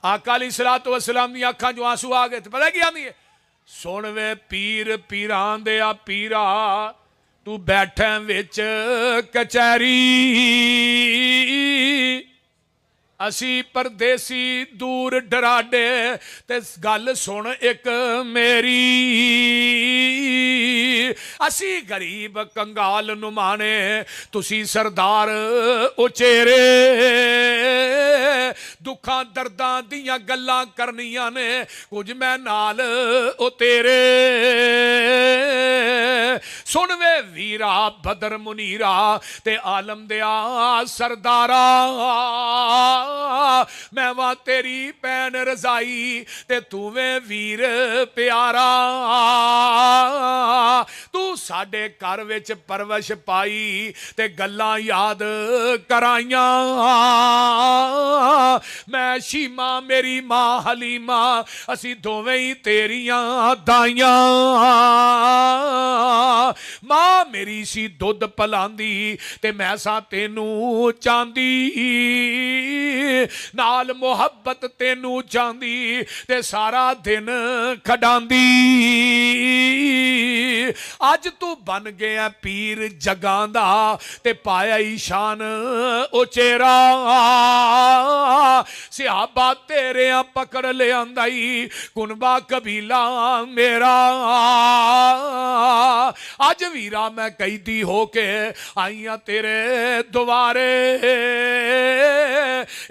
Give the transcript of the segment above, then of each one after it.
आका अलैहिस्सलातु वस्सलाम दी अखां चों आंसू आ गए। पता की आंदी है, सुन वे पीर पीरां दे आ पीरा, तू बैठे विच कचहरी, असी परदेसी दूर डराडे, ते गल सुन एक मेरी, असी गरीब कंगाल नुमाने, तुसी सरदार उचेरे, दुखां दर्दां दियां गल्लां करनियां ने, कुछ मैं नाल ओ तेरे। सुन वे वीरा बदर मुनीरा ते आलम दिया सरदारा, मैं वा तेरी भैन रजाई ते तू वे वीर प्यारा, तू साडे घर विच परवश पाई ते गल्लां याद कराइयां, मैं शीमा मेरी मां हलीमा, असी दोवें ही तेरियां दाइयां, मां मेरी सी दुध पलांदी ते मैं सा तेनू चांदी, नाल मुहब्बत तेनू चांदी ते सारा दिन खडांदी, अज तू बन गया पीर जगां दा ते पाया ईशान उचेरा, सिहाबा तेरे पकड़ ले आंदाई कुनबा कबीला मेरा, अज वीरा मैं कैदी होके आईया तेरे दुआरे,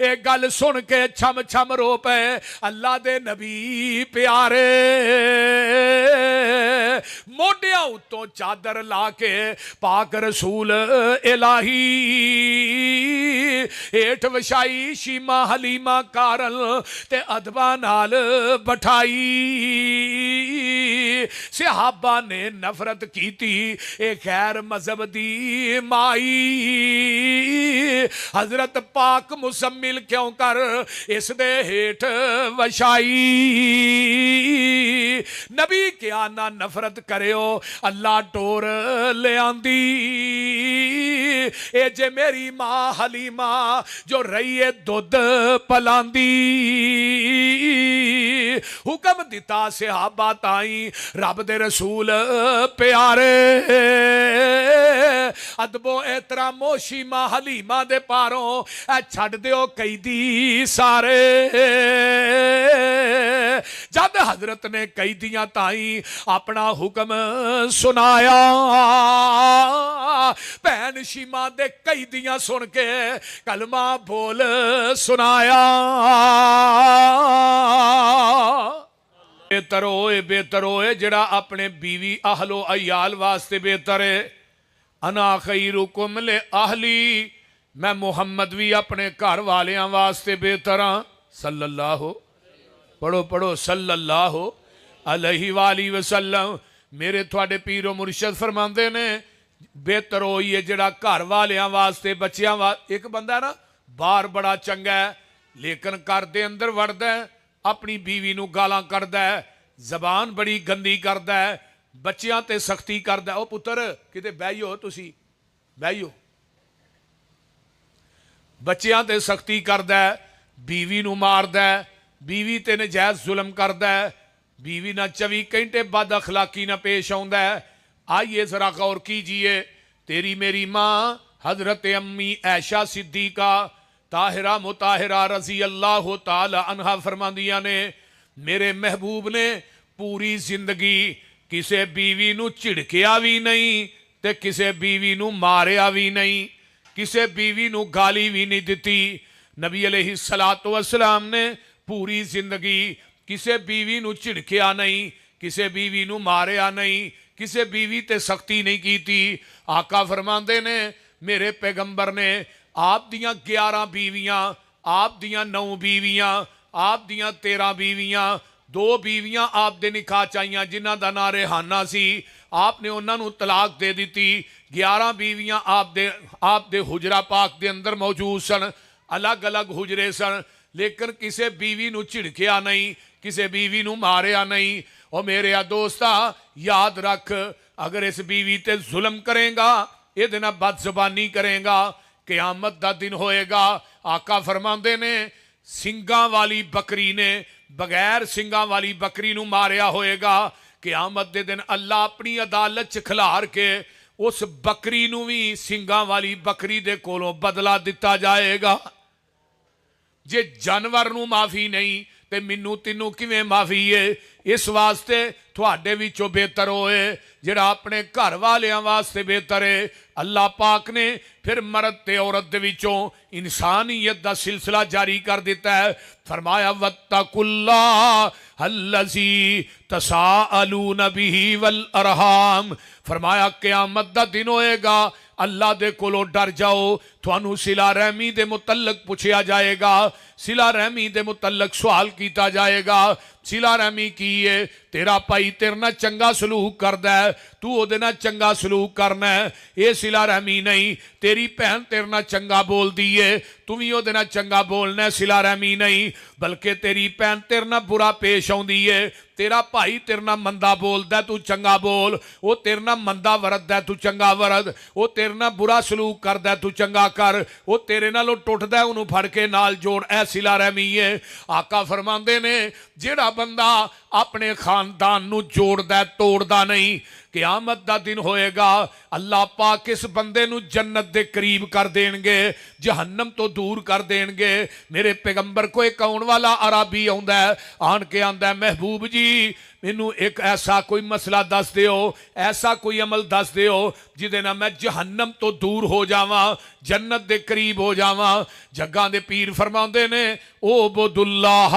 ए गल सुन के छम छम रो पे अल्लाह दे नबी प्यारे, मोढियां उत्तों चादर ला के पाक रसूल इलाही, हेठ वछाई शीमा हलीमा कारल ते अदबा नाल बठाई, सिहाबा ने नफरत कीती ए खैर मजहब दी माई, हजरत पाक मुसम्मिल क्यों कर इस दे हेठ वछाई, नबी क्या ना नफरत करियो अल्लाह टोर ले आंदी, ए जे मेरी मां हलीमा जो रही है दुध पलांदी, हुक्म दिता सिहाबा ताई रब दे रसूल प्यारे, अदबो एहतरामो शीमा हलीमा दे पारों ए छड़ दियो कैदी सारे, जद हजरत ने कैदियां ताई अपना हुक्म सुनाया, भैन शीमा दे कैदियां सुन के कलमा बोल सुनाया, बेहतर होए जड़ा अपने बीवी अहलो अयाल वास्ते बेहतर है, अना खैरुकुम ले अहली, मैं मुहम्मद भी अपने घर वालियां वास्ते बेहतर हाँ, सल्लल्लाहु पढ़ो पढ़ो सल्लल्लाहु अलैहि वाली वसल्लम, मेरे थोड़े पीरो मुर्शद फरमाते ने बेहतर होई है जड़ा घर वालियां वास्ते बच्चियां वास्ते, एक बंदा ना बाहर बड़ा चंगा है लेकिन घर दे अंदर वड़दा है, अपनी बीवी नू गालां करदा है, जबान बड़ी गंदी करदा है, बच्चियां ते सख्ती करदा है, ओ पुत्र किते बहियो तुसी बहियो, बच्चियां ते सख्ती करदा है, बीवी नू मारदा है, बीवी ते नजायज जुल्म करदा है, बीवी ना 24 घंटे बद अखलाकी ना पेश आउंदा है। आइए जरा गौर कीजिए, तेरी मेरी माँ हजरत अम्मी ऐशा सिद्दीका ताहिरा मुताहिरा रजी अल्लाह ताला अन्हा फरमांदियां ने, मेरे महबूब ने पूरी जिंदगी किसी बीवी नू झिड़किया भी नहीं ते किसी बीवी नू मारिया भी नहीं, किसी बीवी नू गाली भी नहीं दिती। नबी अलैहिस्सलातु वस्सलाम ने पूरी जिंदगी किसी बीवी नू झिड़किया नहीं, किसी बीवी नू मारिया नहीं, किसी बीवी ते सख्ती नहीं की थी। आका फरमांदे ने मेरे पैगंबर ने आप दियां 11 बीवियां, आप दियां 9 बीवियां, आप दियां 13 बीवियां, 2 बीवियां आप दे निकाह चाहिए जिन्हां दा नाम रेहाना सी, आपने उन्होंने तलाक दे दी। 11 बीवियां आप दे हुजरा पाक दे अंदर मौजूद सन, अलग अलग हुजरे सन, लेकिन किसी बीवी नू झिड़किया नहीं, किसी बीवी नू मारिया नहीं। और मेरे दोस्ता याद रख, अगर इस बीवी ते जुल्म करेगा, ये बदजुबानी करेगा, क़यामत दा दिन होएगा। आका फरमांदे ने ਸਿੰਘਾਂ ਵਾਲੀ ਬੱਕਰੀ ਨੇ ਬਗੈਰ ਸਿੰਘਾਂ ਵਾਲੀ ਬੱਕਰੀ ਨੂੰ ਮਾਰਿਆ ਹੋਏਗਾ। ਕਿਆਮਤ ਦੇ ਦਿਨ ਅੱਲਾ ਆਪਣੀ ਅਦਾਲਤ 'ਚ ਖਿਲਾਰ ਕੇ ਉਸ ਬੱਕਰੀ ਨੂੰ ਵੀ ਸਿੰਘਾਂ ਵਾਲੀ ਬੱਕਰੀ ਦੇ ਕੋਲੋਂ ਬਦਲਾ ਦਿੱਤਾ ਜਾਏਗਾ। ਜੇ ਜਾਨਵਰ ਨੂੰ ਮਾਫੀ ਨਹੀਂ ਤੇ ਮੈਨੂੰ ਤੈਨੂੰ ਕਿਵੇਂ ਮਾਫੀ ਏ? ਇਸ ਵਾਸਤੇ ਤੁਹਾਡੇ ਵਿੱਚੋਂ ਬਿਹਤਰ ਹੋਏ ਜਿਹੜਾ ਆਪਣੇ ਘਰ ਵਾਲਿਆਂ ਵਾਸਤੇ ਬਿਹਤਰ ਹੈ। ਅੱਲਾਹ ਪਾਕ ਨੇ ਫਿਰ ਮਰਦ ਤੇ औरत ਦੇ ਵਿੱਚੋਂ ਇਨਸਾਨੀਅਤ ਦਾ ਸਿਲਸਿਲਾ ਜਾਰੀ ਕਰ ਦਿੱਤਾ ਹੈ। फरमाया वत्तकुल्लाह अल्लज़ी तसाअलून बिही वल अरहाम। फरमाया क़यामत दा दिन होएगा, अल्लाह दे कोलों डर जाओ, थानू सिला रहमी दे मुतल्लक पूछया जाएगा, सिला रहमी दे मुतल्लक सवाल किया जाएगा। सिला रहमी की है? तेरा भाई तेरे नाल चंगा सलूक करदा है, तू उहदे नाल चंगा सलूक करना है, ये सिला रहमी नहीं। तेरी भैन तेरे नाल चंगा बोलदी है, तू भी उहदे नाल चंगा बोलना है, सिला रहमी नहीं। बल्कि तेरी भैन तेरे नाल बुरा पेश आउंदी है, तेरा भाई तेरे नाल मंदा बोलदा, तू चंगा बोल। वो तेरे नाल मंदा वरतदा, तू चंगा वरत। वो तेरे नाल बुरा सलूक करदा, तू चंगा कर। वो तेरे नालों टुटदा, उहनूं फड़ के नाल जोड़। ऐ सिला रहमी है। आका फरमांदे ने जिहड़ा बंदा अपने खानदान नूं जोड़दा तोड़दा नहीं, क़यामत दा दिन होएगा, अल्लाह पाक इस बंदे नूं जन्नत दे करीब कर देणगे, जहन्नम तो दूर कर देणगे। मेरे पैगंबर को एक आउण वाला अराबी आउंदा है, आण के आंदा है, महबूब जी मैनू एक ऐसा कोई मसला दस दिओ, ऐसा कोई अमल दस दिओ जिहदे नाल मैं जहन्नम तो दूर हो जावां, जन्नत दे करीब हो जावां। जग्गां दे पीर फरमाउंदे ने ओ बुदुल्लाह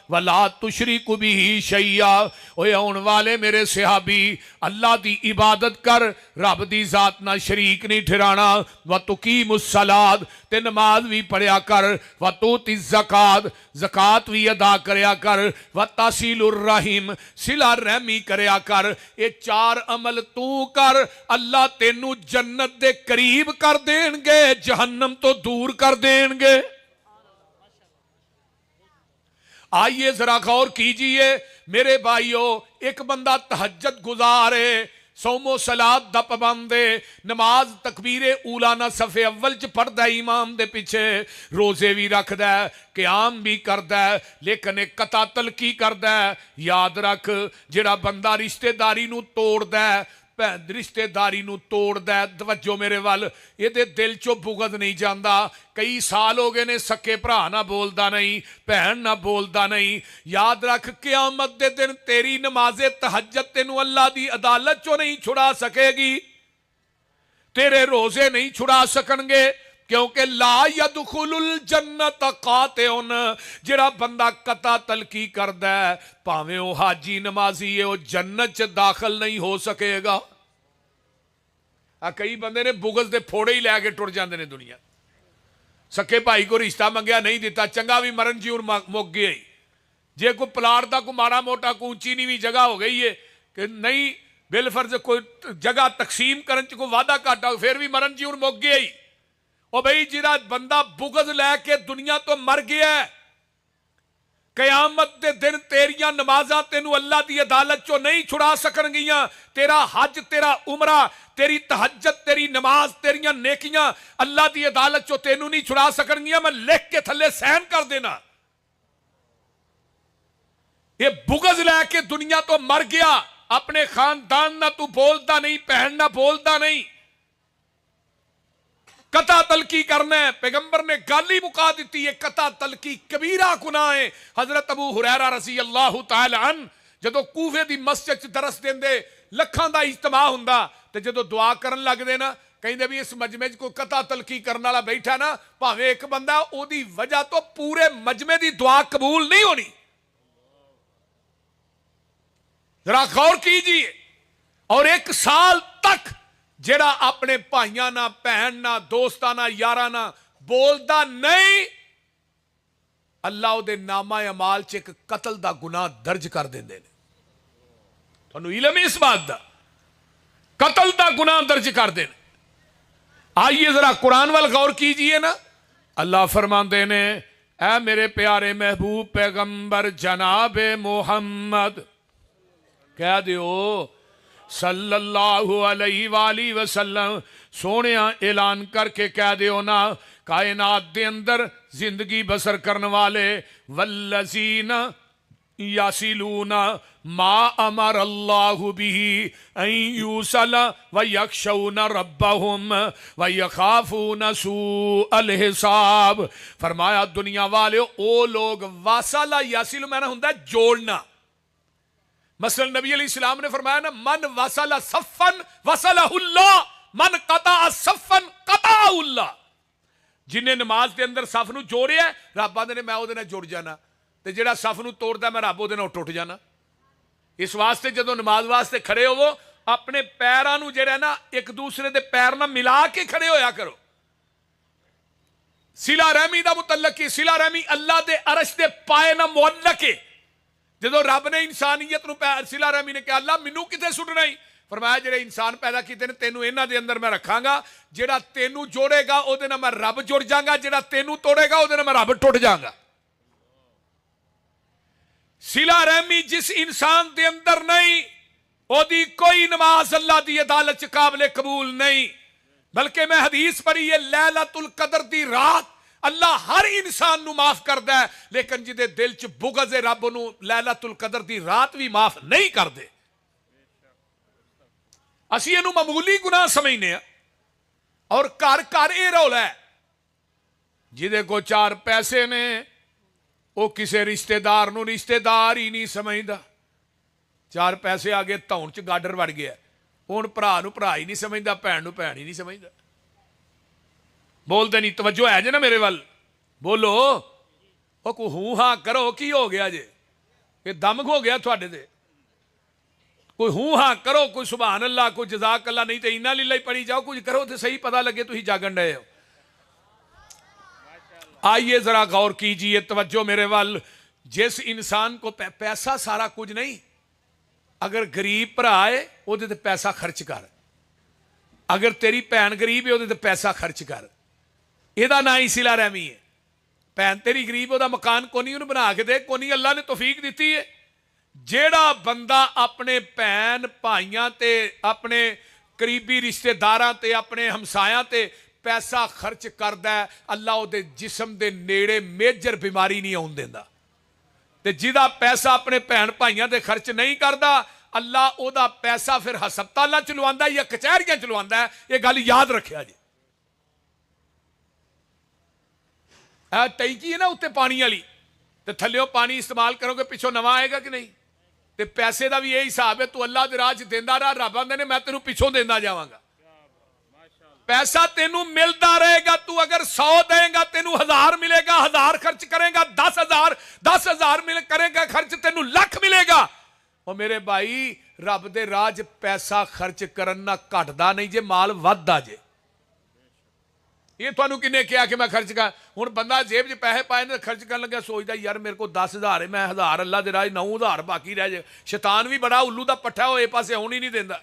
वला तुशरिकु बिही शैया। ओए आउण वाले मेरे सहाबी, अल्लाह दी इबादत कर, रब दी जात नाल शरीक नहीं ठहराना। व तुकीमुस सलात, ते नमाज भी पढ़िया कर। व तूती ज़कात, ज़कात भी अदा करया कर। व तासीलुर रहीम, सिला रहमी करया कर। ये चार अमल तू कर, अल्लाह तेनू जन्नत दे करीब कर देणगे, जहन्नम तो दूर कर देणगे। आइए जरा गौर कीजिए मेरे भाइयों, एक बंदा तहज्जुद गुजारे, सोमो सलात दा पाबंदे, नमाज तकबीरे ऊला ना सफ़े अव्वल च पढ़दा है इमाम दे पिछे, रोजे भी रखदा है, क़याम भी करदा है, लेकिन एक कता तलकी करदा है। याद रख, जिहड़ा बंदा रिश्तेदारी नूं तोड़दा है, रिश्तेदारी नूं तोड़दा है, तवज्जो मेरे वल, इहदे दिल चों बुगद नहीं जांदा। कई साल हो गए ने सके भरा ना बोलदा नहीं, भैन ना बोलदा नहीं। याद रख, क़यामत दे दिन तेरी नमाज़े तहज्जुद तेनू अल्लाह दी अदालत चों नहीं छुड़ा सकेगी, तेरे रोजे नहीं छुड़ा सकणगे, क्योंकि ला यदखुलुल जन्नत कातिउन। जिहड़ा बंदा कता तलकी करदा है, भावें वो हाजी नमाजी है, वो जन्नत च दाखिल नहीं हो सकेगा। कई बंदे ने बुगज दे फोड़े ही लैके टुर जाते हैं दुनिया। सके भाई को रिश्ता मंगया नहीं दिता, चंगा भी मरण जीवन मुक गया ही। जे कोई प्लाट का कोई माड़ा मोटा कोई ऊंची नीवी जगह हो गई है कि नहीं बिलफर्ज कोई जगह तकसीम करने च कोई वादा घाटा, फिर भी मरण जीवन मुक गया ही। ओ भाई जिहड़ा बंदा बुगज लैके दुनिया तो मर गया, क़यामत दे दिन तेरियां नमाज़ां तेनू अल्लाह दी अदालत चों नहीं छुड़ा सकणगियां। तेरा हज, तेरा उमरा, तेरी तहज्जुद, तेरी नमाज, तेरियां नेकियां अल्लाह दी अदालत चों तेनू नहीं छुड़ा सकणगियां। मैं लिख के थल्ले सहन कर देना। ये बुगज लैके दुनिया तो मर गया, अपने खानदान ना तू बोलता नहीं, भैन ना बोलता नहीं, कता तलकी करना है। पैगंबर ने गल ही मुका दी है, कता तलकी कबीरा गुनाह है। हजरत अबू हुरैरा रज़ी अल्लाह तआला अन जदों कूफे दी मस्जिद च दरस देंदे, लखां दा इज्तिमा हुंदा, ते जदों दुआ करन लगदे ना, कहंदे भी इस मजमे च कोई कता तलकी करने वाला बैठा ना, भावें एक बंदा, ओदी वजह तो पूरे मजमे दी दुआ कबूल नहीं होनी। जरा गौर कीजिए। और एक साल तक जेड़ा अपने भाइयों ना, भैन ना, दोस्तां ना, यारां ना बोलदा नहीं, अल्लाह उहदे नामा अमाल च एक कतल दा गुनाह दर्ज कर देंदे ने। तुहानू इल्म इस बात दा, कतल दा गुनाह दर्ज कर देने। आइए जरा कुरान वाल गौर कीजिए ना। अल्लाह फरमांदे ने, ऐ मेरे प्यारे महबूब पैगंबर जनाब मोहम्मद, कह दियो सल्लल्लाहु अलैहि वसल्लम, सोने ऐलान करके कह दियो ना, कायनात दे अंदर जिंदगी बसर करने वाले वल्लज़ीना यासिलूना मा अमर अल्लाहु बिही अन यूसल व यख्शौना रब्बहुम व यखाफूना सूअल हिसाब। फरमाया दुनिया वाले ओ लोग वासला यासिल मैंने हुंदा जोड़ना। मसलन नबी अलैहिस्सलाम ने फरमाया ना, मन वसला सफ़न वसलहुल्लाह, मन कता सफ़न कताहुल्लाह। जिन्हें नमाज के अंदर सफ नूं जोड़िया रब आंदे ने मैं उहदे नाल जुड़ जाना, ते जिहड़ा सफ नूं तोड़दा मैं रब उहदे नाल टुट जाना। इस वास्ते जदों नमाज वास्ते खड़े होवो अपने पैरां नूं जिहड़ा ना एक दूसरे दे पैर नाल मिला के खड़े होया करो। सिला रहमी दा मुतल्लक की सिला रहमी अल्लाह दे अरश दे पाए नाल मुअल्लक है। जदों रब ने इंसानियत नूं सिला रहमी ने कहा अल्लाह मैनूं किथे सुटना ही, फरमाया जेड़े इंसान पैदा कीते ने तेनू इन्हां दे अंदर मैं रखांगा, जेड़ा तेनू जोड़ेगा उहदे नाल मैं रब जुड़ जांगा, जेड़ा तेनू तोड़ेगा उहदे नाल मैं रब टुट जांगा। सिला रहमी जिस इंसान दे अंदर नहीं ओदी कोई नमाज अल्लाह दी अदालत च काबिल कबूल नहीं। बल्कि मैं हदीस पढ़ी है लैलतुल कदर दी रात अल्लाह हर इंसान नू माफ करदा है, लेकिन जिहदे दिल च बुग़ज़ है रब नू लैलतुल कदर दी रात भी माफ नहीं करदे। असीं इहनूं मामूली गुनाह समझने और घर घर यह रौला है जिहदे को चार पैसे ने वो किसी रिश्तेदार नूं रिश्तेदार ही नहीं समझदा। चार पैसे आ गए धौन च गाडर वड़ गया, हुण भरा नूं भरा ही नहीं समझदा, भैन नूं भैन ही नहीं समझदा। बोलते नहीं, तवज्जो है जे ना मेरे वल, बोलो वो कोई हूं हां करो, की हो गया जे, ये दम हो गया तुहाडे ते, कोई हूं हां करो, कोई सुभान अल्लाह, कोई जज़ाक अल्लाह, नहीं तो इन्ना लीला ही पढ़ी जाओ, कुछ करो तो सही पता लगे तुसीं जागण रहे हो। आइए जरा गौर कीजिए, तवज्जो मेरे वल। जिस इंसान को पैसा सारा कुछ नहीं, अगर गरीब भरा है उहदे ते पैसा खर्च कर, अगर तेरी भैन गरीब है उहदे ते पैसा खर्च कर, इहदा ना ही सिला रहमी है। भैन तेरी गरीब उहदा मकान कोनी उहनूं बना के दे, कोनी अल्लाह ने तौफीक दिती है। जेड़ा बंदा अपने भैन भाइयां ते अपने करीबी रिश्तेदारां ते अपने हमसायां ते पैसा खर्च करदा है, अल्लाह उहदे जिस्म दे नेड़े मेजर बीमारी नहीं आउण दिंदा। ते जिहदा पैसा अपने भैन भाइयां दे खर्च नहीं करदा अल्लाह उहदा पैसा फिर हस्पतालां च लवांदा या कचहरियां च लवांदा है। ये गल याद रखिया जी। टैंकी है ना उत्ते पानी वाली, ते थल्लियों पानी इस्तेमाल करोगे पिछों नवा आएगा कि नहीं। ते पैसे का भी यही हिसाब है, तू अल्लाह दे राह च देंदा रह, रब आंदे ने मैं तेनू पिछों देंदा जावांगा। पैसा तेनू मिलता रहेगा, तू अगर 100 देगा तेनू 1000 मिलेगा, 1000 खर्च करेगा 10,000, 10,000 मिल करेगा खर्च तेनू लाख मिलेगा। और मेरे भाई रब दे राह च पैसा खर्च करन ना घटदा नहीं जे, माल वधदा जे। ये तुहानू किन्ने कहा कि मैं खर्च कर, हुण बंदा जेब च पैसे पाए ने खर्च करन लग्या सोचदा यार मेरे को 10,000 है, मैं 1000 अल्लाह दे राह 9,000 बाकी रह जाए। शैतान भी बड़ा उल्लू दा पट्ठा होए पासे आउण ही नहीं देंदा।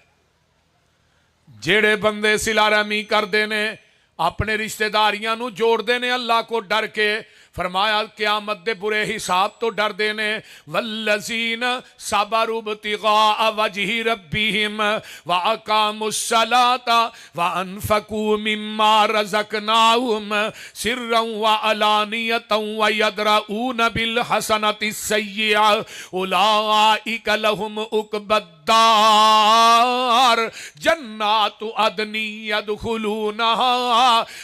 जेड़े बंदे सिला रहमी करदे ने अपने रिश्तेदारियां नू जोड़दे ने अल्लाह को डर के, फरमाया क़यामत दे बुरे हिसाब तो डरदे ने। वल्लज़ीन सबरू इब्तिग़ाअ वजहि रब्बिहिम व अक़ामुस्सलाता व अनफ़क़ू मिम्मा रज़क़नाहुम सिर्रन व अलानियतन व यदरऊन बिल हसनति सय्यिआ उलाइका लहुम उक़बद्दार जन्नातु अदनी यदखुलूनहा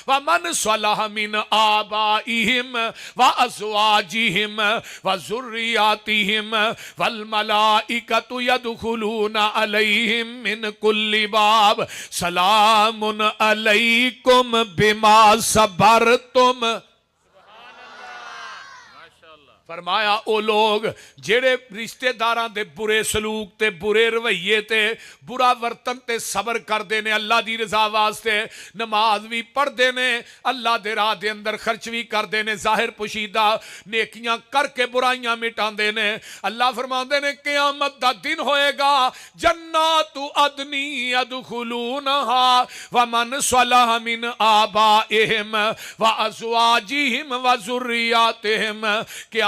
व मन सलह मिन आबाइहिम व अज़वाजिहिम व ज़ुर्रियातिहिम वल मलाइकतु यदखुलूना अलैहिम मिन कुल्लि बाब सलामुन अलैकुम बिमा सबरतुम। फरमाया ओ लोग जेड़े रिश्तेदारां दे बुरे सलूक ते बुरे रवैये ते बुरा वर्तन ते सबर करते हैं, अल्लाह की रजा वास्ते नमाज भी पढ़ते हैं, अल्लाह दे राह दे अंदर खर्च भी करते हैं, जाहिर पुशीदा नेकियां करके बुराइयां मिटाते हैं। अल्लाह फरमाते हैं क़यामत दा दिन होएगा जन्नातु अदनी यदखुलूनहा व मन सलह मिन आबाइहिम व अज़वाजिहिम व ज़ुर्रियातिहिम।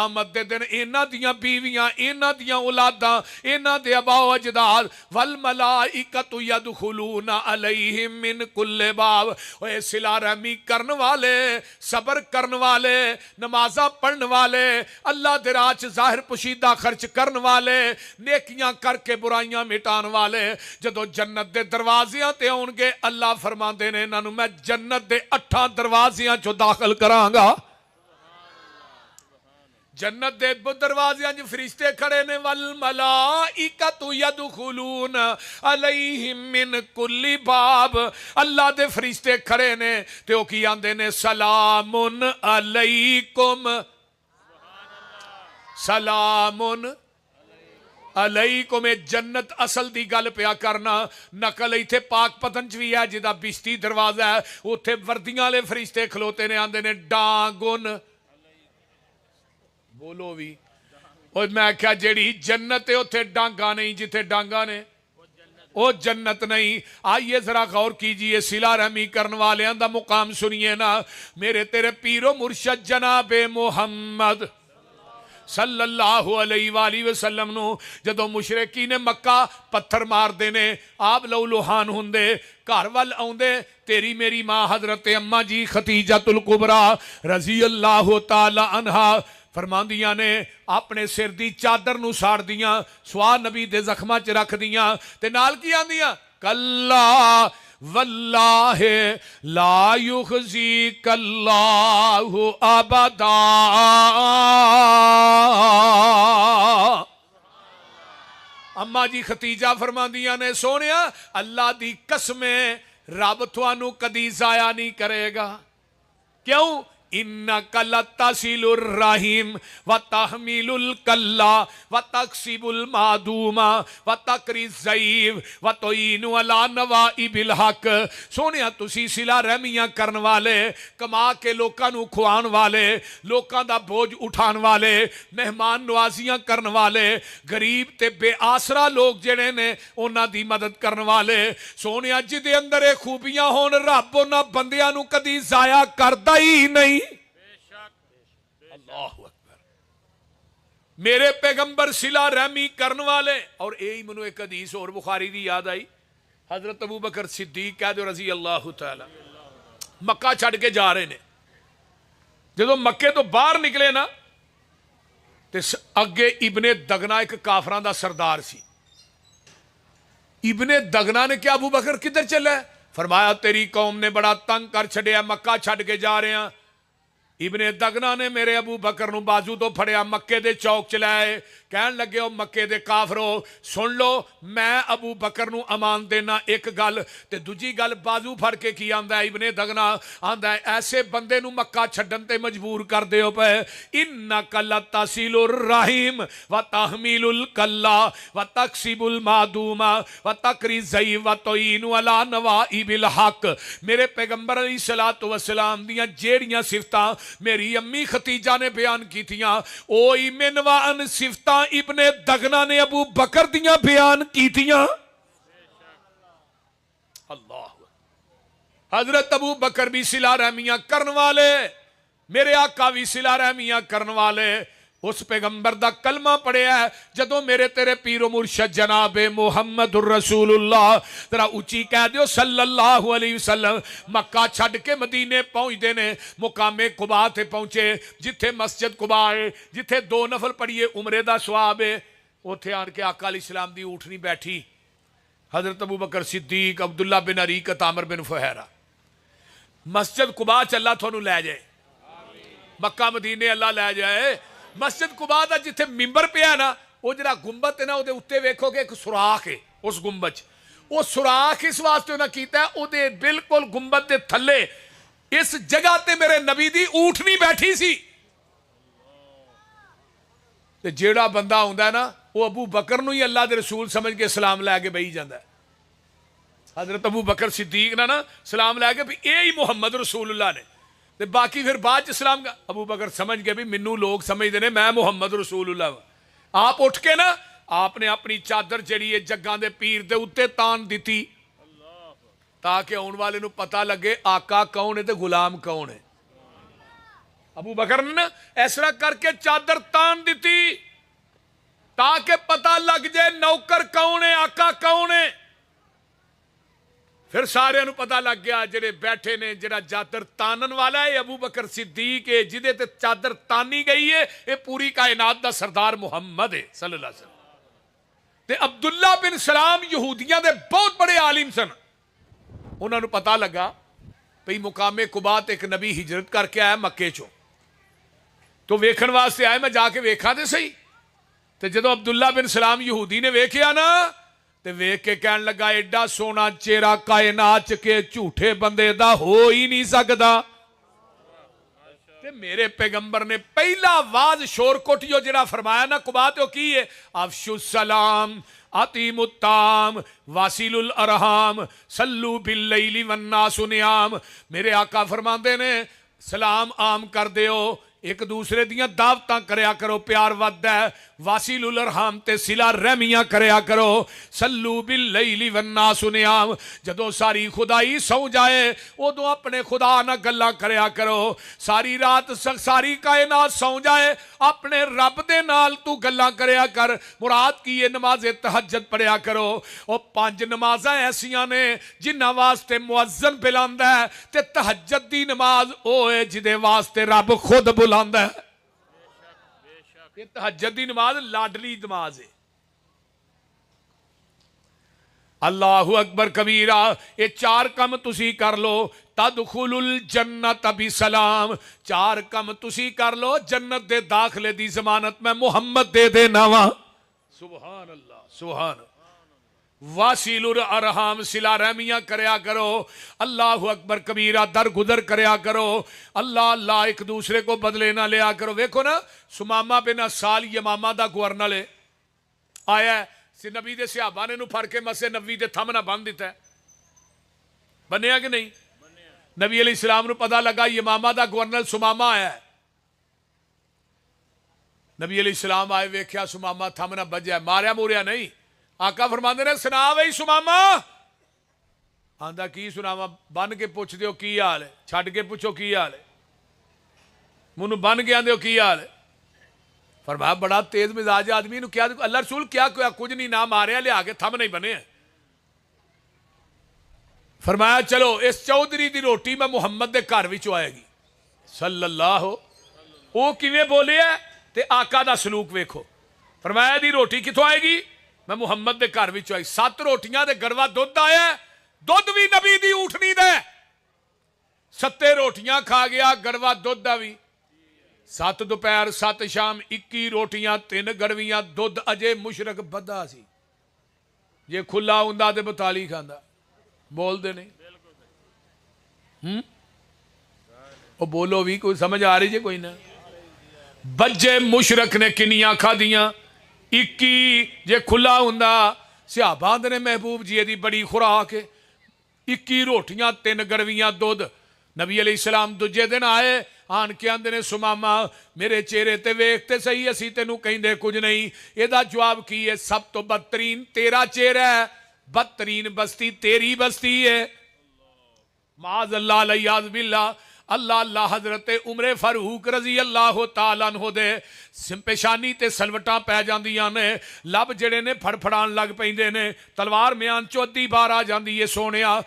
قیامت دے دن انہاں دیاں بیویاں انہاں دیاں اولاداں انہاں دے آبا و اجداد والملائکۃ یدخلون علیہم من کل باب اے صلہ رحمی کرن والے صبر کرن والے نمازاں پڑھن والے اللہ دے راہ وچ ظاہر پوشیدہ خرچ کرن والے نیکیاں کر کے برائیاں مٹان والے جدو جنت دے دروازیاں تے آن گے اللہ فرماندے نے انہاں نوں میں جنت دے 8 دروازیاں چو داخل کراں گا جنت دے دروازیاں جو فرشتے کھڑے نے والملائکۃ یدخلون علیہم من کل باب اللہ دے فرشتے کھڑے نے تے او کی آندے نے سلام علیکم سلام علیکم اے جنت اصل دی گل پیا کرنا نقل ایتھے پاک پتن چ بھی ہے جدا بشتی دروازہ ہے اوتھے وردیاں والے فرشتے کھلوتے نے آندے نے ڈانگن بولو بھی اور میں کیا جیڑی جنت ہے اوتھے ڈانگا نہیں جتھے ڈانگا نے او جنت نہیں آئیے ذرا غور کیجئے صلہ رحمی کرن والیاں دا مقام سنیے نا میرے تیرے پیر و مرشد جناب محمد صلی اللہ علیہ وآلہ وسلم نو جدو مشرقین مکہ پتھر مار دینے آپ لو لوہان ہوندے گھر وال آوندے تیری میری ماں حضرت اماں جی ختیجۃ الکبریٰ رضی اللہ تعالی عنہا فرماندیاں نے اپنے سر دی چادر نو ساڑ دیاں سوا نبی دے زخمہ چ رکھ دیاں تے نال کی آندیاں کلا واللہ لا یخزیک اللہ ابدا اماں جی ختیجہ فرماندیاں نے سونیا اللہ دی قسمیں رب تھانوں کدی ضائع نہیں کرے گا کیوں انک لتصل الرحیم وتحمل الکلا وتکسب المعدوم وتقری الضعیف وتعین علی نوائب الحق سونیا تسی صلہ رحمیاں کرن والے کما کے لوکاں نو کھوان والے لوکاں دا بوجھ اٹھان والے مہمان نوازیاں کرن والے غریب تے بے آسرا لوگ جڑے نے انہاں دی مدد کرن والے سونیا جدے اندر اے خوبیاں ہون رب انہاں بندیاں نو کدی ضائع کردا ہی نہیں اللہ اکبر میرے پیغمبر صلہ رحمی کرن والے اور یہی منو ایک حدیث اور بخاری دی یاد آئی حضرت ابو بکر صدیق کہہ دو رضی اللہ تعالی مکہ چھڑ کے جا رہے نے جدو مکے تو باہر نکلے نا تے اگے ابن دگنا ایک کافراں دا سردار سی ابن دگنا نے کیا ابو بکر کدھر چلے فرمایا تیری قوم نے بڑا تنگ کر چھڑیا مکہ چھڑ کے جا رہے ہیں ابن دگنا نے میرے ابو بکر نو بازو تو پھڑیا مکے دے چوک چلائے کہن لگے ہو مکے دے کافرو سن لو میں ابو بکر نو امان دینا ایک گل تے دوجی گل بازو پھڑ کے کی آندا ہے ابن دگنا آندا ہے ایسے بندے نو مکہ چھڈن تے مجبور کر دیو پے انک لتصل الرحیم وتحمل الکلا وتکسب المعدوم وتقری الضعیف وتعین علی نوائب الحق میرے پیغمبر علیہ الصلوۃ والسلام دیاں جیڑیاں صفتاں میری امی ختیجہ نے بیان کی تھیاں اوہی منوان صفتاں ابن دگنا نے ابو بکر دیاں بیان کی تھیاں اللہ حضرت ابو بکر بھی صلہ رحمیاں کرن والے میرے آقا بھی صلہ رحمیاں کرن والے اس پیغمبر دا کلمہ پڑھے ہے جدو میرے تیرے پیر و مرشد جناب محمد الرسول اللہ ترا اچھی کہہ دیو صلی اللہ علیہ وسلم مکہ چھڑ کے مدینے پہنچ دینے مقام قباء تے پہنچے جتھے مسجد قباء ہے جتھے 2 نفل پڑھیے عمرے دا ثواب ہے اوتھے آن کے آقا علیہ السلام دی اٹھنی بیٹھی حضرت ابو بکر صدیق عبداللہ بن عریقت عامر بن فہیرہ مسجد قباء چ اللہ تھانوں لے جائے مکہ مدینے اللہ لے جائے مسجد قباء دا جتھے ممبر پہ ہے نا وہ جڑا گنبد ہے نا وہ اتے ویکھو گے ایک سوراخ ہے اس گنبد وہ سوراخ اس واسطے انہاں کیتا ہے وہ دے بالکل گنبد دے تھلے اس جگہ تے میرے نبی دی اونٹنی بیٹھی سی تے جیڑا بندہ ہوندا ہے نا وہ ابو بکر نو ہی اللہ دے رسول سمجھ کے سلام لے کے بہی جاندا ہے حضرت ابو بکر صدیق نا سلام لے کے بھی یہی محمد رسول اللہ نے تے باقی پھر بعد اسلام کا ابو بکر سمجھ گئے بھی منو لوگ سمجھ دینے میں محمد رسول اللہ آپ اٹھ کے نا آپ نے اپنی چادر جڑی ہے جگاں دے پیر دے اتے تان دیتی تاکہ آن والے نو پتہ لگے آقا کون ہے تے غلام کون ہے ابو بکر نے نا اس طرح کر کے چادر تان دیتی تاکہ پتہ لگ جائے نوکر کون ہے آقا کون ہے. پھر سارے نو پتہ لگ گیا جڑے بیٹھے نے جڑا چادر تانن والا ہے ابو بکر صدیق ہے جدے تے چادر تانی گئی ہے یہ پوری کائنات دا سردار محمد ہے صلی اللہ علیہ وسلم. تے عبداللہ بن سلام یہودیاں دے بہت بڑے عالم سن. انہوں نے پتہ لگا بھئی مقام قباء ایک نبی ہجرت کر کے آیا مکے چوں تو ویکھن واسطے آئے میں جا کے ویکھا دے صحیح. تے جدو عبداللہ بن سلام یہودی نے ویکھیا نا تے ویکھ کے کہن لگا ایڈا سونا چہرہ کائنات کے جھوٹے بندے دا ہو ہی نہیں سکدا. تے میرے پیغمبر نے پہلا آواز شور کوٹیو جڑا فرمایا نا قباء تے کی ہے افشو السلام عطیم الطعام واصل الارحام صلو باللیل والناس نیام. میرے آقا فرماندے نے سلام عام کر دیو ایک دوسرے دیاں دعوتاں کریا کرو پیار ود ہے واصل الارحام تے صلہ رحمیاں کریا کرو صلو باللیل والناس نیام. جدو ساری خدائی سو جائے ادو اپنے خدا نہ گلاں کریا کرو. ساری رات ساری کائنات سو جائے اپنے رب دے نال تو گلاں کریا کر. مراد کی یہ نماز تہجد پڑھیا کرو. اور 5 نمازاں ایسیاں نے جنہاں واسطے مؤذن بلاندا ہے تے تہجد دی نماز اوے جدے واسطے رب خود بلاندا ہے. یہ تہجد دی نماز لاڈلی نماز ہے. اللہ اکبر کبیرہ. یہ 4 کم تسی کر لو تدخل الجنت بسلام. 4 کم تسی کر لو جنت دے داخلے دی ضمانت میں محمد دے دینا وا. سبحان اللہ سبحان. واصل الارحام صلہ رحمیاں کریا کرو. اللہ اکبر کبیرہ درگزر کریا کرو. اللہ اللہ ایک دوسرے کو بدلے نہ لیا کرو. ویکھو نا سمامہ بن اسال یمامہ دا گورنر ہے آیا ہے نبی دے صحابہ نے نو پھڑ کے مسجد نبوی دے تھم نہ بن دیتا ہے. بنیا کہ نہیں؟ نبی علیہ السلام نو پتہ لگا یمامہ دا گورنر سمامہ آیا ہے. نبی علیہ السلام آئے ویکھیا سمامہ تھم نہ بجیا ماریا موریا نہیں. آقا فرماندے نے سنا وہی سمامہ. آندا کی سناواں بن کے پوچھ دیو کی حال ہے چھڈ کے پوچھو کی حال ہے. منو بن کے آندے ہو کی حال ہے. فرمایا بڑا تیز مزاج آدمی نو کیا اللہ رسول کیا کچھ نہیں نہ ماریا لیا کے تھم نہیں بنے ہیں. فرمایا چلو اس چودھری دی روٹی میں محمد دے گھر وچ آئے گی صلی اللہ او کیویں بولے ہے تے آقا دا سلوک ویکھو. فرمایا دی روٹی کتوں آئے گی میں محمد دے گھر وچ آئی. 7 روٹیاں دے گڑوا دودھ آیا دودھ بھی نبی دی اونٹنی دے 7 روٹیاں کھا گیا گڑوا دودھ دا بھی. 7 دوپہر 7 شام 21 روٹیاں 3 گڑویاں دودھ اجے مشرک بدا سی. جے کھلا ہوندا تے 42 کھاندا. بول دے نہیں او بولو بھی کوئی سمجھ آ رہی جے کوئی نہ. بجے مشرک نے کنیاں کھا دیاں 21 جے کھلا ہوندا صحابہ نے محبوب جی دی بڑی خوراک 21 روٹیاں 3 گڑویاں دودھ. نبی علیہ السلام دوجے دن آئے آن کے آندے نے سمامہ میرے چہرے تے ویکھتے صحیح اسی تینوں کہندے کچھ نہیں. یہ دا جواب کی ہے سب تو بدترین تیرا چہرہ ہے بدترین بستی تیری بستی ہے. معاذ اللہ علیہ باللہ. اللہ اللہ حضرت عمر فاروق رضی اللہ تعالیٰ عنہ دے پیشانی تے سلوٹاں پہ جاندیاں نے لب جڑے نے پھڑ پھڑان لگ پیندے نے تلوار میان چودی بار آ جاندی ہے. سونیا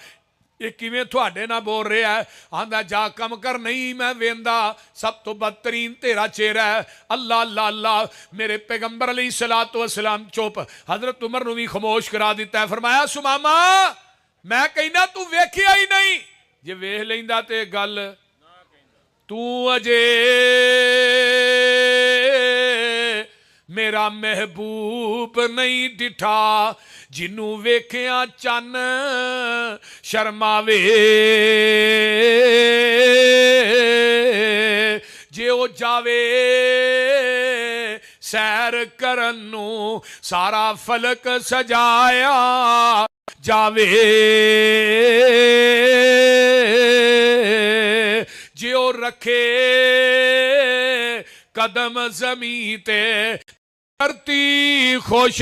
یہ کیویں تھوڑے نہ بول رہا ہے. آندا جا کم کر نہیں میں ویندا سب تو بدترین تیرا چہرہ ہے. اللہ اللہ اللہ. میرے پیغمبر علیہ الصلوۃ والسلام چپ. حضرت عمر نو بھی خاموش کرا دیتا ہے. فرمایا سمامہ میں کہنا تو ویکھیا ہی نہیں جے ویکھ لیندا تے گل تو اجے میرا محبوب نہیں ڈٹھا جنوں ویکھیاں چن شرماوے جے او جاوے سیر کرن نو سارا فلک سجایا جاوے جے او رکھے قدم زمین تے دھرتی خوش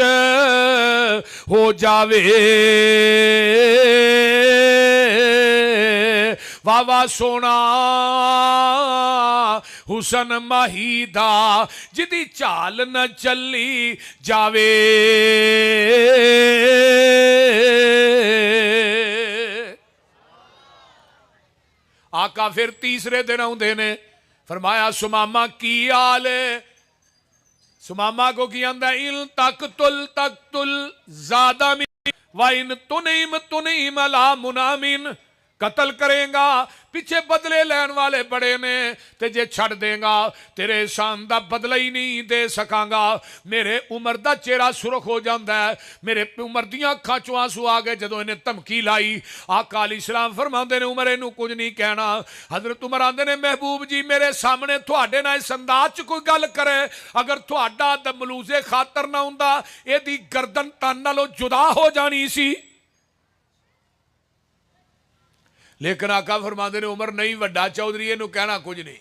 ہو جاوے वावा सोना हुसन माहीदा जिदी चाल न चली जावे। आका फिर तीसरे दिन आउंदे ने, फरमाया सुमामा की हाल है? सुमामा को की आंदा, इन तक तुल ज्यादा मिन वाइन तुनीम ला मुनामिन। कतल करेगा पिछे बदले लैन वाले बड़े ने, ते जे छड़ देगा तेरे एहसान दा बदला ही नहीं दे सकांगा। मेरे उमर दा चेहरा सुरख हो जाता है, मेरे उमर दियां अखां चों आंसू आ गए जदों इन्हें धमकी लाई। आका अलैहिस्सलाम फरमाते ने उमर इनू कुछ नहीं कहना। हजरत उमर आंदे ने महबूब जी मेरे सामने तुहाडे नाल इस अंदाज च कोई गल करे, अगर तुहाडा दमलूजे खातर ना हुंदा इहदी गर्दन तन नालों जुदा हो जानी सी। लेकिन आका फरमाते ने उमर नहीं वड्डा चौधरी इनू कहना कुछ नहीं,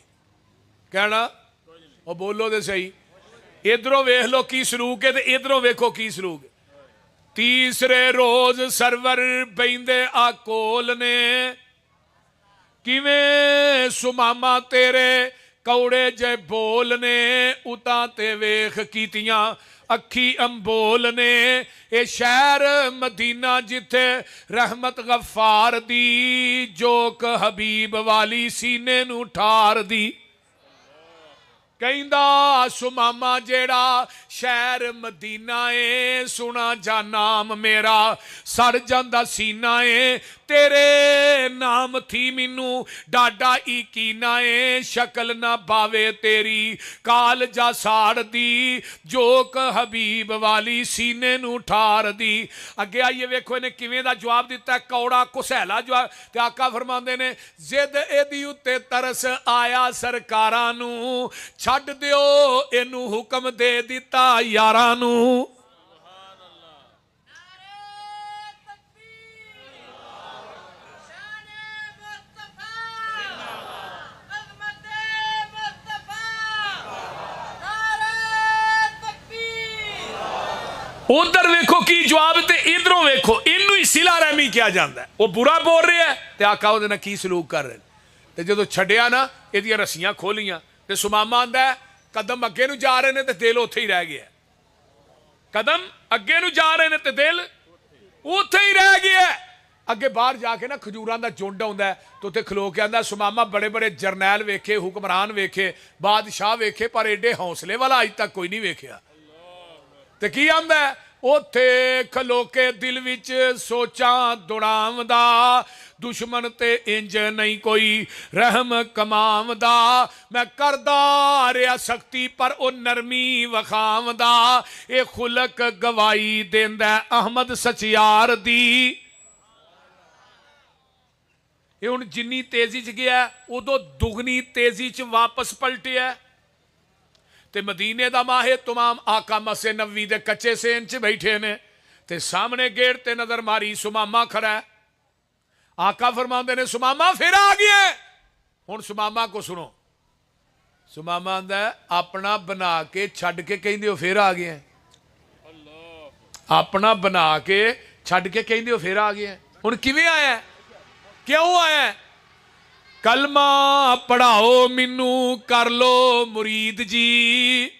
कहना वो बोलो तो सही। इधरों वेख लो की सलूक है, इधरों वेखो की सलूक। तीसरे रोज सरवर बहिंदे आ कोल ने, किवें सुमामा तेरे कौड़े जे बोल ने, उतां ते वेख कीतियां अखी अंबोल ने। ये शहर मदीना जिथे रहमत गफार दी जोक हबीब वाली सीने नू ठार दी। कहंदा सुमामा जेड़ा शहर मदीना है, सुना जा नाम मेरा सड़ जांदा सीना है। तेरे नाम थी मैनू डाडा यकीना है, शक्ल ना बावे तेरी काल जा साड़ दी जोक हबीब वाली सीने नू ठार दी। अगे आइए वेखो इन्हें किवें दा जवाब दिता, कौड़ा कुसैला जवाब। ते आका फरमांदे ने जिद एदी उत्ते तरस आया सरकारां नू, छड्ड दिओ इनू हुक्म दे दिता यारां नू। उधर वेखो की जवाब, ते इधरों वेखो इनू ही सिला रहमी किया जाता है। वह बुरा बोल रहा है ते आका उहदे नाल की सलूक कर रहे। ते जदों छड्डिया ना इहदियां रस्सियां खोलियां ते सुमामा आंदा है कदम अगे नू जा रहे ने ते दिल उत्थे ही रह गया। कदम अगे नू जा रहे ने ते दिल उत्थे ही रह गया। अगे बाहर जाके ना खजूरां दा झुंड आउंदा है, तो उत्थे खलो के आंदा सुमामा बड़े बड़े जरनैल वेखे, हुक्मरान वेखे, बादशाह वेखे, पर एडे हौसले वाला अज तक कोई नहीं वेखिया। ते की आंदा है उथे खलो के दिल विच सोचा दुड़ावदा, दुश्मन ते इंज नहीं कोई रहम कमावदा। मैं करदा रिया सख्ती पर ओ नरमी वखावदा, ए खुलक गवाही देंदा अहमद सचियार दी। ये हुण जिन्नी तेजी च गया उदों दुगनी तेजी च वापस पलटिया। ते मदीने दा माहे तमाम आका मसे नबी दे कच्चे सेन च बैठे ने, ते सामने गेट ते नजर मारी सुमामा खड़ा है। आका फरमाते ने सुमामा फिर आ गया। हुण सुमामा को सुनो, सुमामा आंदा अपना बना के छड्ड के कहंदे हो फिर आ गया। अपना बना के छड्ड के कहंदे हो फिर आ गया। हुण किवें आया, क्यों आया? कलमा पढ़ाओ मैनू कर लो मुरीद जी।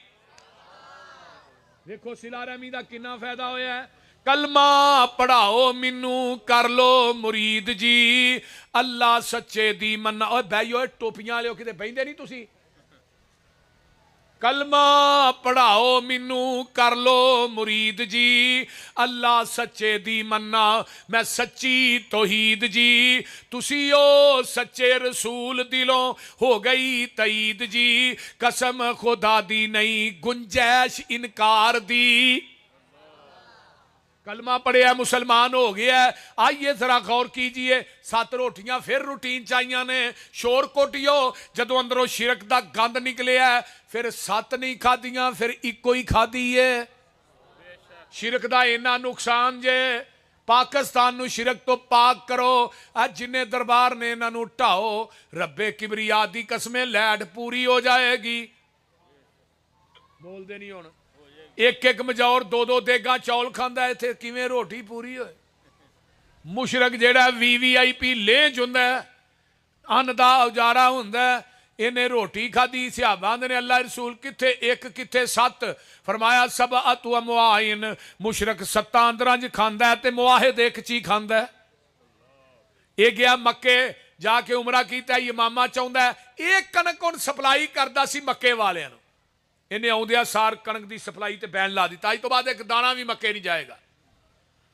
देखो सिला रहमी दा कितना फायदा होया है। कलमा पढ़ाओ मैनू कर लो मुरीद जी, अल्लाह सच्चे दी मन्ना। ओए बैयो टोपियां लियो किते बहिंदे नहीं तुसी। कलमा पढ़ाओ मैनू कर लो मुरीद जी, अल्लाह सच्चे दी मन्ना मैं सच्ची तौहीद जी। तुसी ओ सच्चे रसूल दिलों हो गई तईद जी, कसम खुदा दी नहीं गुंजैश इनकार दी। कलमा पढ़िया मुसलमान हो गया। आइए जरा गौर कीजिए, 7 रोटियां फिर रूटीन चाहिए ने। शोर कोटियो जदों अंदरों शिरक दा गंद निकलिया, फिर 7 नहीं खादियां, फिर इको ही खादी है। शिरक दा इन्ना नुकसान जे, पाकिस्तान नू शिरक तो पाक करो। अज जिन्ने दरबार ने इन्हां नू ढाओ, रब्बे किबरिया दी कसमें लैट पूरी हो जाएगी। बोलते नहीं हुण एक एक मजौर 2-2 देगा चौल खांदा, इत्थे किवें रोटी पूरी होए। मुशरक जेड़ा VVIP लेंज हुंदा ਅੰਨ ਦਾ ਉਜਾਰਾ ਹੁੰਦਾ। ਇਹਨੇ ਰੋਟੀ ਖਾਧੀ, ਸਿਹਾਬਾਂ ਨੇ ਅੱਲਾ ਰਸੂਲ ਕਿੱਥੇ ਇੱਕ ਕਿੱਥੇ ਸੱਤ, ਫਰਮਾਇਆ ਸਭ ਅਤੂ ਮੁਆਇਨ, ਮੁਸ਼ਰਕ ਸੱਤਾਂ ਅੰਦਰਾਂ 'ਚ ਖਾਂਦਾ ਤੇ ਮੁਆਹਿਦ ਇੱਕ ਚੀਜ਼ ਖਾਂਦਾ। ਇਹ ਗਿਆ ਮੱਕੇ ਜਾ ਕੇ ਉਮਰਾ ਕੀਤਾ, ਇਮਾਮਾ ਚਾਹੁੰਦਾ ਇਹ ਕਣਕ ਹੁਣ ਸਪਲਾਈ ਕਰਦਾ ਸੀ ਮੱਕੇ ਵਾਲਿਆਂ ਨੂੰ, ਇਹਨੇ ਆਉਂਦਿਆਂ ਸਾਰ ਕਣਕ ਦੀ ਸਪਲਾਈ ਤੇ ਬੈਨ ਲਾ ਦਿੱਤਾ, ਅੱਜ ਤੋਂ ਬਾਅਦ ਇੱਕ ਦਾਣਾ ਵੀ ਮੱਕੇ ਨਹੀਂ ਜਾਏਗਾ।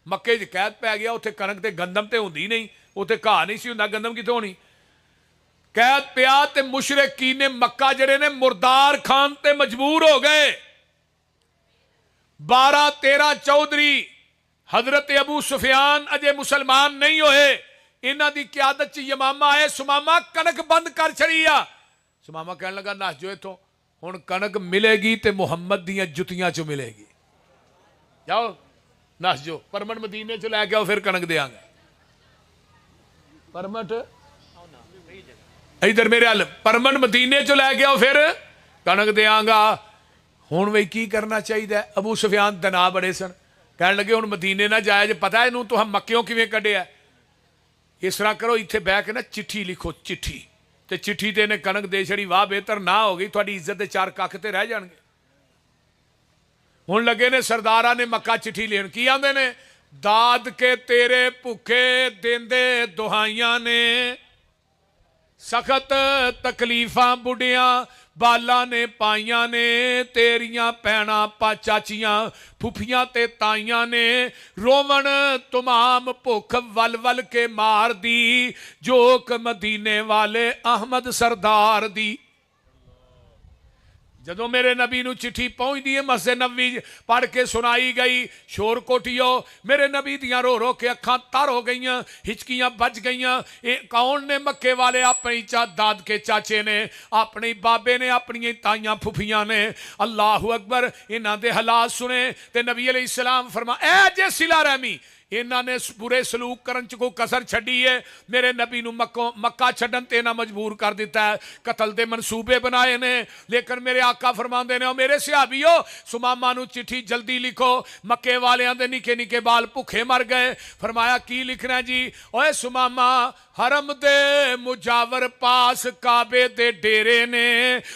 ਮੱਕੇ 'ਚ ਕੈਦ ਪੈ ਗਿਆ, ਉੱਥੇ ਕਣਕ ਤੇ ਗੰਦਮ ਤੇ ਹੁੰਦੀ ਨਹੀਂ, ਉੱਥੇ ਘਾਹ ਨਹੀਂ ਸੀ ਹੁੰਦਾ, ਗੰਦਮ ਕਿੱਥੋਂ ਹੋਣੀ। कैद पिया ते मुशरिकीन ने मक्का जड़े ने मुर्दार खान ते मजबूर हो गए। 12-13 चौधरी हजरत अबू सुफियान अजे मुसलमान नहीं होए, इन्हां दी क़यादत च यमामा आए, सुमामा कनक बंद कर छड़ी आ। सुमामा कहने लगा नस जो इथों, हुण कनक मिलेगी ते मुहम्मद दियां जुतियां चो मिलेगी, जाओ नस जो, परमट मदीने चो लैके आओ, फिर कनक देंगे। परमट इधर मेरे हल परमन मदीने चो लैके आओ, फिर कणक देंगा। हुण बई की करना चाहिए। अबू सुफियान दना बड़े सन, कह लगे हुण मदीने ना जाए, जे पता है इनू तो हम मक्कियों किवें कढ़िया। इस तरह करो इत्थे बह के ना चिट्ठी लिखो, चिट्ठी ते चिट्ठी ते इन्हें कणक दे छड़ी, वाह बेहतर ना हो गई, तुहाडी इज्जत दे चार कख ते रह जाणगे। हुण लगे ने सरदारां ने मक्का चिट्ठी लेण, की आंदे ने दाद के तेरे भुखे देंदे दुहाइयां ने, सख्त तकलीफां बुढ़ियां बाला ने पाइयां ने, तेरियां भैणां चाचियां फुफियां ते ताइयां ने, रोवन तुमाम भुख वल वल के मार दी, जोक मदीने वाले अहमद सरदार दी। जदों मेरे नबी नू चिट्ठी पहुंचती है, मस्जिद नबी पढ़ के सुनाई गई, शोर कोटियो, मेरे नबी दियां रो रो के अखां तर हो गई, हिचकियां बज गई। ये कौन ने मक्के वाले? अपनी दाद के चाचे ने, अपने बाबे ने, अपनी ताइयां फुफियां ने। अल्लाहु अकबर। इन्हां दे हालात सुने ते नबी अलैहिस्सलाम फरमा ए जे सिला रहमी, इन्हां ने बुरे सलूक करन च कोई कसर छड्डी है। मेरे नबी नू मक्का छड्डन ते इन्हां मजबूर कर दिता है, कतल दे मनसूबे बनाए ने। लेकिन मेरे आका फरमांदे ने, मेरे सहाबियो सुमामा नू चिट्ठी जल्दी लिखो, मक्के वालियां दे निके निके बाल भुखे मर गए। फरमाया की लिखना जी? ओए सुमामा, हरम दे मुजावर पास काबे दे डेरे ने,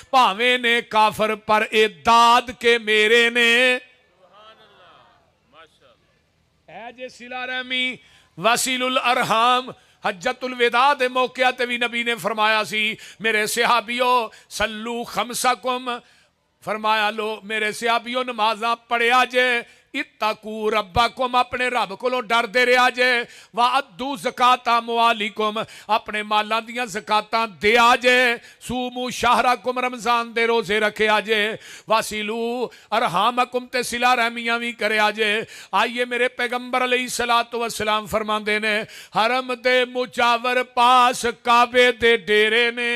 भावें ने काफर पर ए दाद के मेरे ने। जे सिला रहमी वसीलुल अरहाम, हज्जतुल विदा दे मौके ते भी नबी ने फरमाया सी, मेरे सहाबियो सल्लू खमसकुम, फरमाया लो मेरे सहाबियो नमाज़ां पढ़िया जे, इत्तकू रब्बकुम, अपने रब कोलों डरदे रहा जे, वा अद्दू ज़काता मुआलिकुम, अपने मालां दियां ज़कातां दिया जे, सूमू शहरकुम, रमज़ान दे रोज़े रखिया जे, वासिलू अरहामकुम, ते सिला रहमियां भी करया जे। आइए मेरे पैगंबर अलैहिस्सलातु वस्सलाम फरमांदे ने, हरम दे मुजावर पास काबे दे डेरे ने,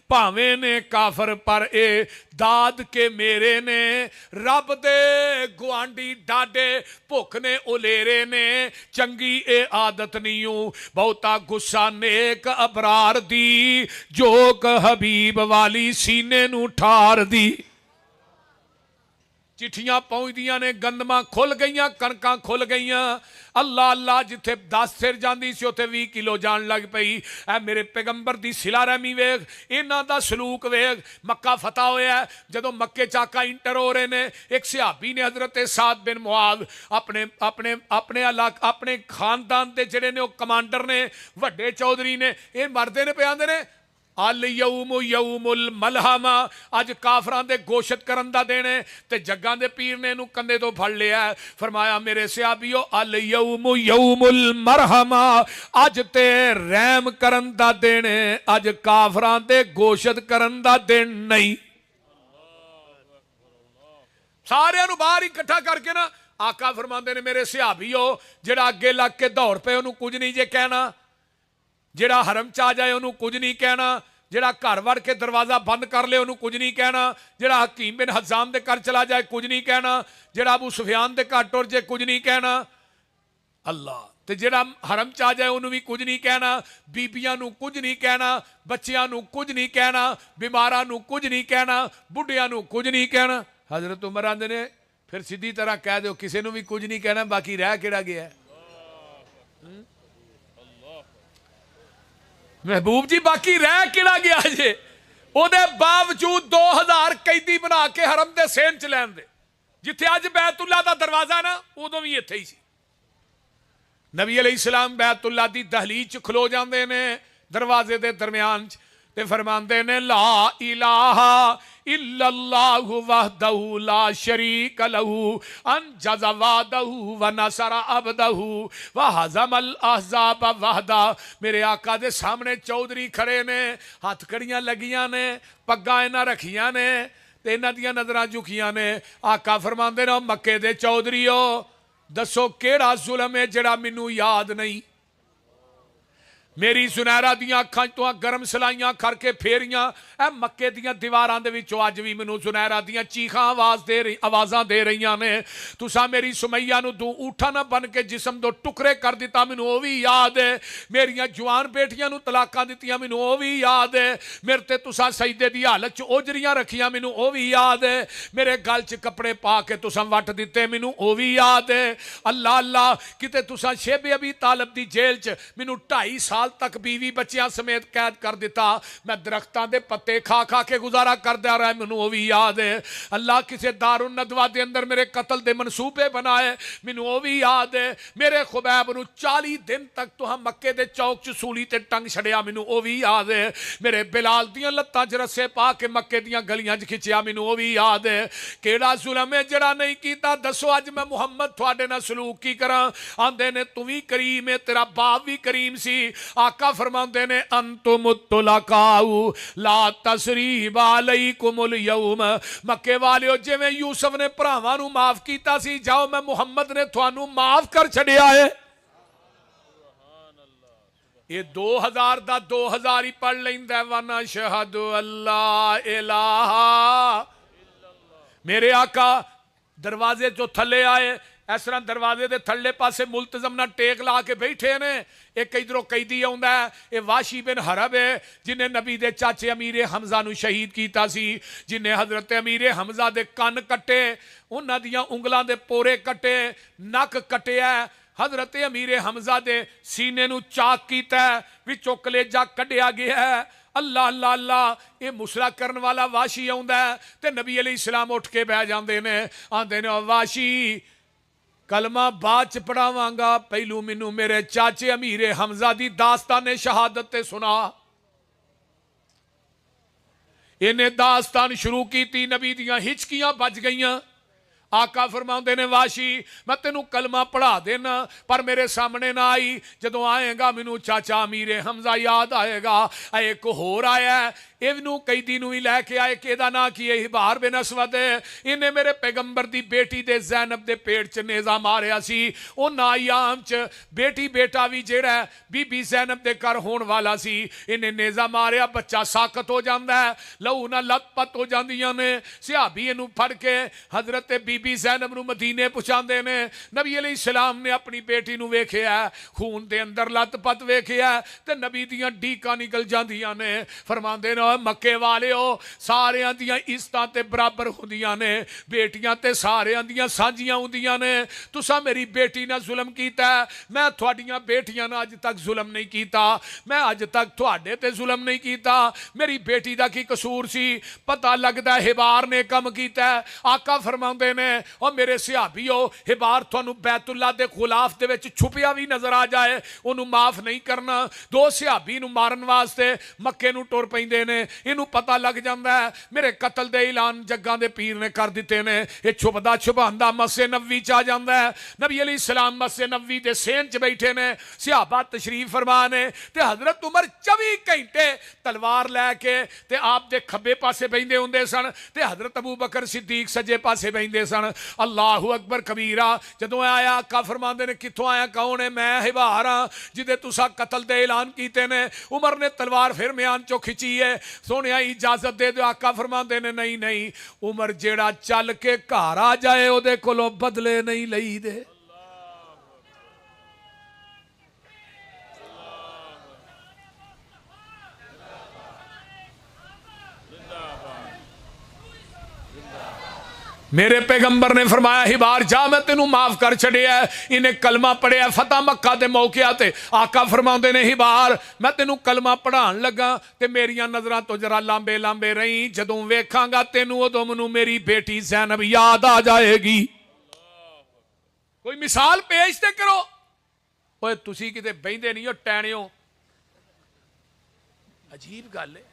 भावें ने काफर पर ए दाद के मेरे ने, रब दे गुआंडी डाडे भुख ने उलेरे ने, चंगी ए आदत नहीं हूं बहुता गुस्सा नेक अबरार दी, जोक हबीब वाली सीने नू ठार दी। चिट्ठियां पहुंचदियां ने, गंदमां खुल गई, कणकां खुल गई। अल्लाह अल्लाह, जिथे 10 सिर जाती सी उथे 20 किलो जान लग पई। ऐ मेरे पैगंबर दी सिला रहमी वेख, इन्हां दा सलूक वेख। मक्का फतह होया, जदों मक्के चाका इंटर हो रहे ने, एक सहाबी ने हजरत साद बिन मुआद अपने अपने अपने अपने खानदान के जिहड़े ने कमांडर ने, वड्डे चौधरी ने, ये मरदे ने पे आंदे ने अल यऊम यऊमुल मलहमा, अज काफरां दे गोशत करन दा दिन है, ते जग्गां दे पीर ने इहनूं कंधे तो फड़ लिया। फरमाया मेरे सहाबियो अल यऊम यऊमुल मरहमा, अज ते रहम करन दा दिन है, अज काफरां दे गोशत करन दा दिन नहीं। सारियां नूं बाहर इकट्ठा करके ना आका फरमांदे ने, मेरे सहाबियो जिहड़ा अगे लग के दौड़ पे उहनूं कुछ नहीं जे कहना, जिहड़ा हरम च आ जाए उन्होंने कुछ नहीं कहना, जिहड़ा घर वड़ के दरवाजा बंद कर ले उन्होंने कुछ नहीं कहना, जिहड़ा हकीम बिन हज़ाम दे घर चला जाए कुछ नहीं कहना, जिहड़ा अबू सुफियान दे घर टुर जाए कुछ नहीं कहना। अल्लाह, ते जिहड़ा हरम च आ जाए उन्होंने भी कुछ नहीं कहना, बीबियां नूं कुछ नहीं कहना, बच्चियां नूं कुछ नहीं कहना, बीमारां नूं कुछ नहीं कहना, बुढ़ियां नूं कुछ नहीं कहना। हजरत उमर आंदे ने फिर सीधी तरह कह दो किसी नूं भी कुछ नहीं कहना, बाकी रह किहड़ा गया। महबूब जी बाकी रह किड़ा गया जे ਉਹਦੇ ਬਾਵਜੂਦ 2000 ਕੈਦੀ ਬਣਾ ਕੇ ਹਰਮ ਦੇ ਸੇਨ ਚ ਲੈਣ ਦੇ ਜਿੱਥੇ ਅੱਜ ਬੈਤੁੱਲਾ ਦਾ ਦਰਵਾਜ਼ਾ ਨਾ ਉਦੋਂ ਵੀ ਇੱਥੇ ਹੀ ਸੀ ਨਬੀ ਅਲੈहि ਸਲਾਮ ਬੈਤੁੱਲਾ ਦੀ ਦਹਲੀਜ਼ ਚ ਖਲੋ ਜਾਂਦੇ ਨੇ ਦਰਵਾਜ਼ੇ ਦੇ ਦਰਮਿਆਨ ਚ ਤੇ ਫਰਮਾਉਂਦੇ ਨੇ ਲਾ ਇਲਾਹਾ इल्लल्लाहु वहदहु ला शरीक लहू अनजज़ वादहु व नसर अब्दहु व हज़मल अहज़ाब वहदा। मेरे आका दे सामने चौधरी खड़े ने हथ कड़ियां लगियां ने पग्गां इन्हां रखियां ने ते इन्हां दियां नज़रां झुकियां ने। आका फरमांदे ने मक्के दे चौधरीओ दसो केड़ा जुल्म है जिहड़ा मैनू याद नहीं। मेरी सुनहरा दियां अखां तो गर्म सलाइयां करके फेरियां ए मक्के दियां दीवारां दे विचों अज भी मैनू सुनहरा दियां चीखां आवाज़ां दे रहीआं ने। तुसां मेरी सुमैया नू दो ऊठा ना बन के जिसम दो टुकड़े कर दिता मैनू वो भी याद है। मेरियां जवान बेटियां नू तलाकां दित्तियां मैनू वो भी याद है। मेरे ते तुसां सजदे दी हालत च ओजरियां रखियां मैनू वो भी याद है। मेरे गल च कपड़े पा के तुसां वट दिते मैनू वो भी याद है। अल्लाह अल्लाह किते तुसां शेबे अबी तालिब दी जेल च मैनू 2.5 साल तक बीवी बच्चियां समेत कैद कर दिता। मैं दरख्तां दे पत्ते खा खा के गुजारा करदा रहा मैनू वो भी याद है। अल्लाह किसे दारुन नदवा दे अंदर मेरे कत्ल दे मनसूबे बनाए मैनू वो भी याद है। मेरे खुबैब नू 40 दिन तक तुहां मक्के दे चौक च सूली ते टंग छड़िया मैनू वो भी याद है। मेरे बिलाल दियां लत्तां च रस्से पा के मक्के दियां गलियां च खिंचिया मैनू वो भी याद है। केड़ा जुल्म है जिहड़ा नहीं कीता दसो अज मैं मुहम्मद तुहाडे नाल सलूक की करां। आंदे ने तू भी करीम है तेरा बाप भी करीम सी। आका फरमाते ने अंतुमुत्तलकाऊ ला तसरीब अलैकुमुल यौम। मक्के वालिओ जिवें यूसुफ ने भरावां नू माफ कीता सी जाओ मैं मुहम्मद ने तुहानू माफ कर छड़िया है। ये 2000 दा 2000 ही पढ़ लैंदा वना शहदु अल्लाह इलाहा। मेरे आका दरवाजे चो थले आए इस तरह दरवाजे के थल्ले पासे मुलतजम ना टेक ला के बैठे ने। एक इधरों कैदी आउंदा है ये वाशी बिन हरब है जिन्हें नबी दे चाचे अमीर हमजा नू शहीद कीता सी। जिन्हें हजरत अमीर हमजा दे कन कट्टे उन्हां दियां उंगलां दे पोरे कट्टे नक कट्टिया। हजरत अमीर हमजा दे सीने नू चाक कीता विचों कलेजा कढ़िया गया है। अल्लाह अल्लाह अल्लाह ये मुसला करन वाला वाशी आउंदा है ते नबी अलैहि सलाम उठ के बह जांदे ने आंदे ने वाशी कलमा बाद च पढ़ावांगा पहलू मैनू मेरे चाचे अमीर हमजा दी दास्तान शहादत ते सुना। इन्हें दास्तान शुरू की नबी दियां हिचकियां बज गईयां। आका फरमाते ने वाशी मैं तेनू कलमा पढ़ा देना पर मेरे सामने ना आई। जदों आएगा मैनू चाचा अमीर हमजा याद आएगा। एक होर आया इनू कैदी नू ही लैके आए कि ना की हिबार बिन असवद इन्हें मेरे पैगंबर दी बेटी दे जैनब दे पेट च नेजा मारिया सी। उन्हां अयाम च बेटी बेटा भी जेड़ा बीबी जैनब दे घर होने वाला सी इन्हें नेजा मारिया बच्चा साकत हो जाता है लहू ना लथपथ हो जांदियां ने। सिहाबी इनू फड़ के हजरत बीबी जैनब नू मदीने पहुंचाते ने। नबी अलैहि सलाम ने अपनी बेटी नू वेखिया खून दे अंदर लथपथ वेखिया ते नबी दियां डीकां निकल जांदियां ने। फरमांदे ने मक्के वालिओ सारियां दियां इज्जतां ते बराबर हुंदियां ने बेटियां ते सारियां दियां सांझियां हुंदियां ने। तुसां मेरी बेटी नाल जुल्म कीता मैं तुहाडियां बेटियां नाल अज तक जुल्म नहीं कीता। मैं अज तक तुहाडे ते जुल्म नहीं कीता। मेरी बेटी दा की कसूर सी पता लगदा हिबार ने कम कीता। आका फरमांदे ने ओ मेरे सिहाबीओ हिबार तुहानू बैतुल्ला दे खुलाफ दे विच छुपिया भी नजर आ जाए उन्होंने माफ नहीं करना। दो सिहाबी नू मारन वास्ते मक्के नू टुर पैंदे ने। इनू पता लग जाता है मेरे कतल दे ऐलान जग्गां दे पीर ने कर दिते ने। ये छुपदा छुपांदा मस्जिद नबवी च आ जाता है। नबी अलैहि सलाम मस्जिद नबवी दे सेन च बैठे ने सिहाबा तशरीफ फरमा ने ते हजरत उमर 24 घंटे तलवार लैके ते आप दे खब्बे पासे बहिंदे हुंदे सन ते हजरत अबू बकर सिद्दीक सज्जे पासे बहिंदे सन। अल्लाहु अकबर कबीरा। जदों आया आका फरमांदे ने कित्थों आया कौन है मैं हिबार हां जिदे तुसां कतल दे ऐलान कीते ने। उमर ने तलवार फिर म्यान चो खिंची है सोने इजाजत दे दो। आका फरमाते ने नहीं नहीं उमर जेड़ा चल के घर आ जाए ओदे कोलों बदले नहीं लई दे। मेरे पैगंबर ने फरमाया हिबार जा मैं तेनू माफ कर छड़िया। इन्हें कलमा पढ़िया फतेह मक्का के मौके ते आका फरमाते ने हिबार मैं तेनू कलमा पढ़ान लगा ते मेरिया नज़रां तो जरा लांबे लांबे रही, जदों वेखांगा तेनू उदों मैनू मेरी बेटी ज़ैनब याद आ जाएगी। कोई मिसाल पेश ते करो। ओए तुसी किते बहिंदे नहीं हो टैणियो, अजीब गल है।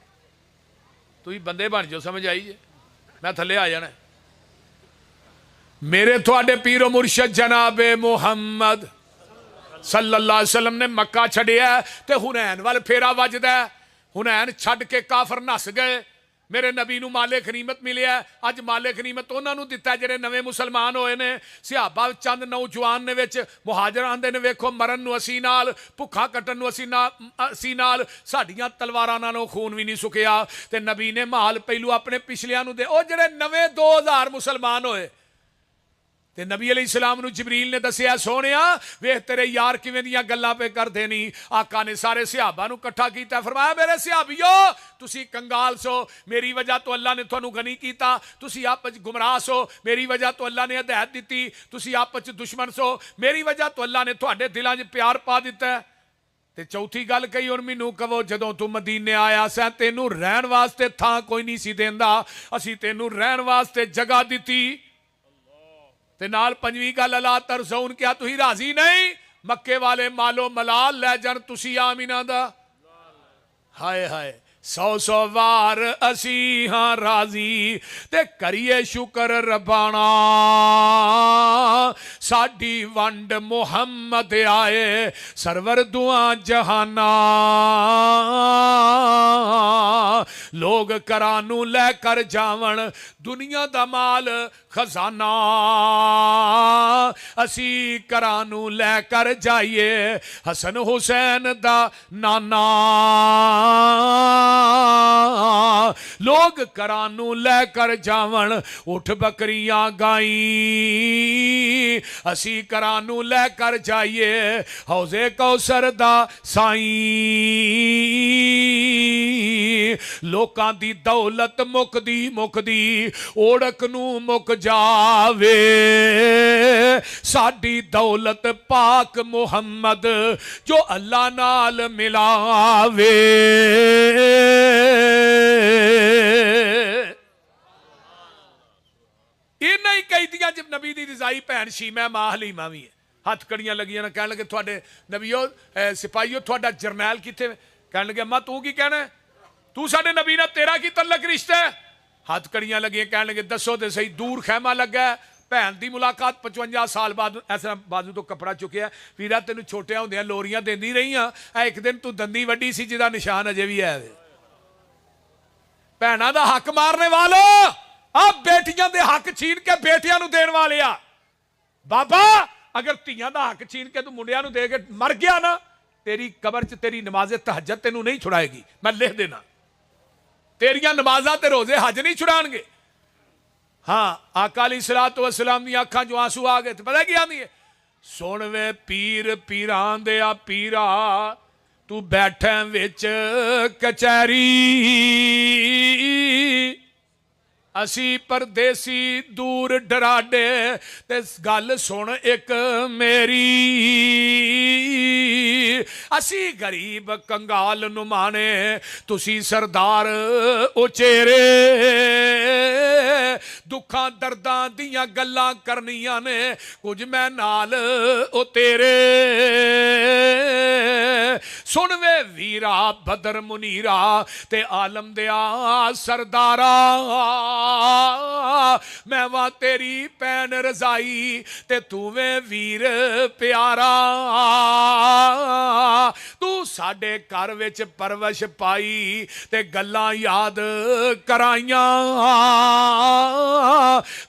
तुसी बंदे बन जाओ, समझ आई जे, मैं थले आ जाना। मेरे थोड़े पीरो मुर्शद जनाबे मुहम्मद सल्लल्लाहु अलैहि वसल्लम ने मक्का छड़िया ते हुनैन वाल फेरा वजदा। हुनैन छड़ के काफर नस गए। मेरे नबी नू माले गनीमत मिलिया। अज माले गनीमत उन्होंने दिता जिहड़े नवे मुसलमान होए ने। सिहाबा चंद नौजवान ने विच मुहाजिर आंदे ने वेखो मरन नू असी नाल, भुखा कट्टन नू असी नाल, साडियां तलवारां नालों खून भी नहीं सुकिया। ते नबी ने माल पहलू अपने पिछलियां नू दे। ओ जिहड़े नवे 2000 मुसलमान होए ते नबी अलैहिस्सलाम नू जिबरील ने दसिया सोहणिया वेख तेरे यार किवें दियां गल्लां पे करदे नहीं। आका ने सारे सिहाबा नू इकट्ठा कीता, फरमाया मेरे सिहाबियो तुसी कंगाल सो, मेरी वजह तो अल्लाह ने तुहानू गनी कीता। तुसी आपस च गुमराह सो, मेरी वजह तो अल्लाह ने हिदायत दिती। तुसी आपस च दुश्मन सो, मेरी वजह तो अल्लाह ने तुहाडे दिलां च प्यार पा दिता। ते चौथी गल कही हुण मैनू कहो जदों तू मदीने आया सैं तेनू रहण वास्ते थां कोई नहीं सी देंदा, असीं तेनू रहण वास्ते जगह दिती। ते नाल पंजवीं गल अला तरज़ौन क्या तुही राजी नहीं मक्के वाले मालो मलाल लै जान तुसी आमीना दा। हाय हाय 100 वार असी हाँ राजी ते करिए शुक्र रबाना साडी वंड मुहम्मद आए सरवर दुआ जहाना। लोग करानू लैकर जावन दुनिया दा माल खजाना, असी करानू लैकर जाइए हसन हुसैन दा नाना। लोग करानू लैकर जावन उठ बकरियां गाई, असी करानू लैकर जाइए हौजे कौसर दा साई। लोकां दी दौलत मुकदी मुकदी ओढ़क नू मुक जावे, साडी दौलत पाक मुहम्मद जो अल्लाह नाल मिलावे। इन्ना ही कहदियां जब नबी दी रजाई भैन शीमा मां हलीमा भी है। हथ कड़ियां लगियां कह लगे थोड़े नबीओ सिपाहीओ थोड़ा जरनैल किथे? कह लगे अम्मा तू की कहना, तू साडे नबी नाल तेरा की तल्लक रिश्ता है? हथ कड़ियां लगियां कह लगे दसो तो सही। दूर खैमा लगा भैन की मुलाकात 55 साल बाद ऐसा बाजू तो कपड़ा चुकिया वीरा तेन छोटिया होंदियां लोरियां देंदी रही हाँ। एक दिन तू दंदी वड्डी सी जिहदा निशान अजे भी है। भैनों का हक मारने वालों अब बेटियां दे हक छीन के बेटियां नू देण वाले आ। बाबा अगर धियां दा हक छीन के तू मुंडियां नू दे के मर गया ना तेरी कबर च तेरी नमाज़े तहज्जुद तेनू नहीं छुड़ाएगी। मैं लिख देना तेरियां नमाज़ां ते रोजे हज नहीं छुड़ाणगे। हाँ आका अलैहिस्सलातु वस्सलाम दी अखां जो आंसू आ गए तो पता की आंदी है सुन वे पीर पीरां दे आ पीरा तू बैठे विच कचहरी असी परदेसी दूर डराडे ते गल सुन एक मेरी असी गरीब कंगाल नुमाने तुसी सरदार उचेरे दुखा दर्दां दियां गल्लां करनियां ने कुछ मैं नाल ओ तेरे सुन वे वीरा बदर मुनीरा ते आलम दिया सरदारा मैं वा तेरी भैन रजाई ते तू वे वीर प्यारा तू साडे घर विच परवश पाई ते गल्लां याद कराइयां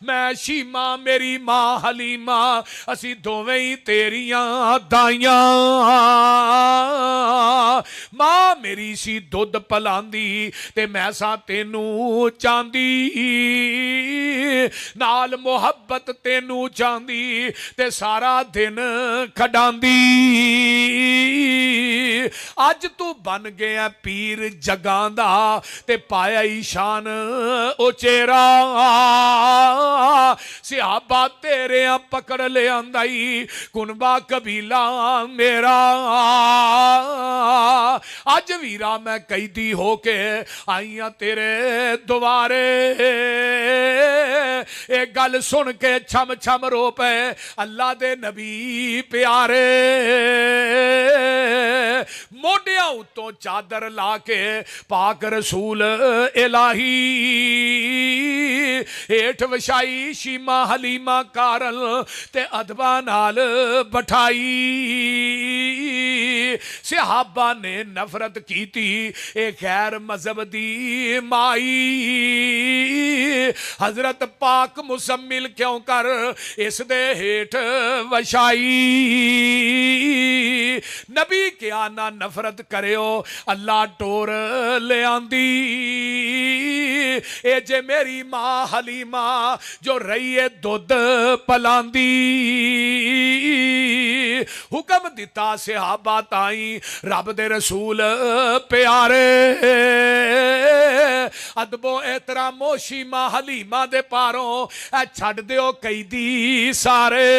मैं शीमा मेरी मां हलीमा असी दोवें ही तेरियां दाइयां मां मेरी सी दुध पलांदी ते मैं सा तेनू चांदी नाल मुहब्बत तेनू चांदी ते सारा दिन खडांदी अज तू बन गया पीर जगां दा ते पाया ईशान उचेरा सिहाबा तेरे पकड़ ले आंदाई कुनबा कबीला मेरा अज वीरा मैं कैदी होके आईया तेरे दुआरे एक गल सुन के छम छम रो पे अल्लाह दे नबी प्यारे मोढियां उत्तों चादर ला के पाक रसूल इलाही हेठ वछाई शीमा हलीमा कारल ते अदबा नाल बठाई सिहाबा ने नफरत की थी ए खैर मजहब दी माई हजरत पाक मुसम्मिल क्यों कर इस दे हेठ वछाई नबी क्या ना नफरत करियो अल्लाह टोर ले आंदी ए जे मेरी मां हलीमा जो रही है दुध पलांदी हुक्म दिता सिहाबा ताई रब दे रसूल प्यारे अदबो एहतरामो शीमा हलीमा दे पारों ए छड़ दियो कैदी सारे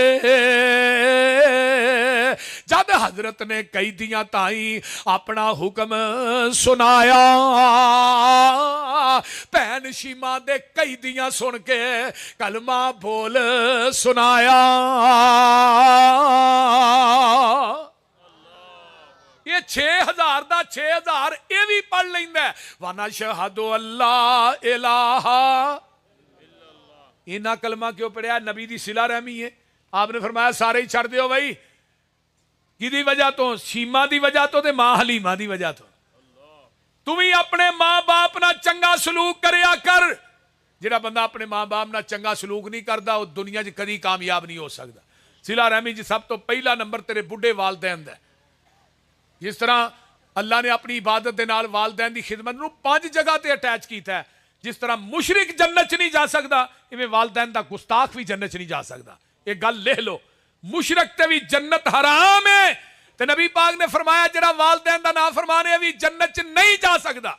जद हजरत ने कैदियां ताई अपना हुक्म सुनाया भैन शीमा दे कैदियां सुन के कलमा बोल सुनाया ये 6000 का 6000 ये भी पढ़ लेंदा वाना शहदो अल्लाह इलाहा इन्ना कलमा क्यों पढ़िया नबी दी सिला रहमी है आपने फरमाया सारे ही छड़ दियो भाई किदी वजह तो शीमा दी वजह तो ते मां हलीमा दी वजह तो तू भी अपने मां बाप ना चंगा सलूक करया कर जिहड़ा बंदा अपने मां बाप ना चंगा सलूक नहीं करता वो दुनिया च कदी कामयाब नहीं हो सकता सिला रहमी जी सब तो पहला नंबर तेरे बुढ़े वालदैन दा जिस तरह अल्लाह ने अपनी इबादत के नाल वालदैन की खिदमत नूं 5 जगह ते अटैच किया है जिस तरह मुशरिक जन्नत च नहीं जा सकता इवें वालदैन दा गुस्ताख भी जन्नत च नहीं जा सकता ये गल लिख लो मुशरिक ते भी जन्नत हराम है ते नबी पाक ने फरमाया जिहड़ा वालदैन दा नाम फरमाने भी जन्नत च नहीं जा सकता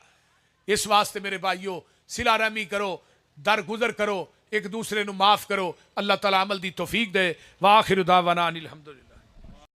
इस वास्ते मेरे भाइयों सिला रहमी करो दरगुजर करो एक दूसरे नूं माफ करो अल्लाह ताला अमल दी तौफीक दे वाखिर दावाना अनिल हम्दुलिल्लाह।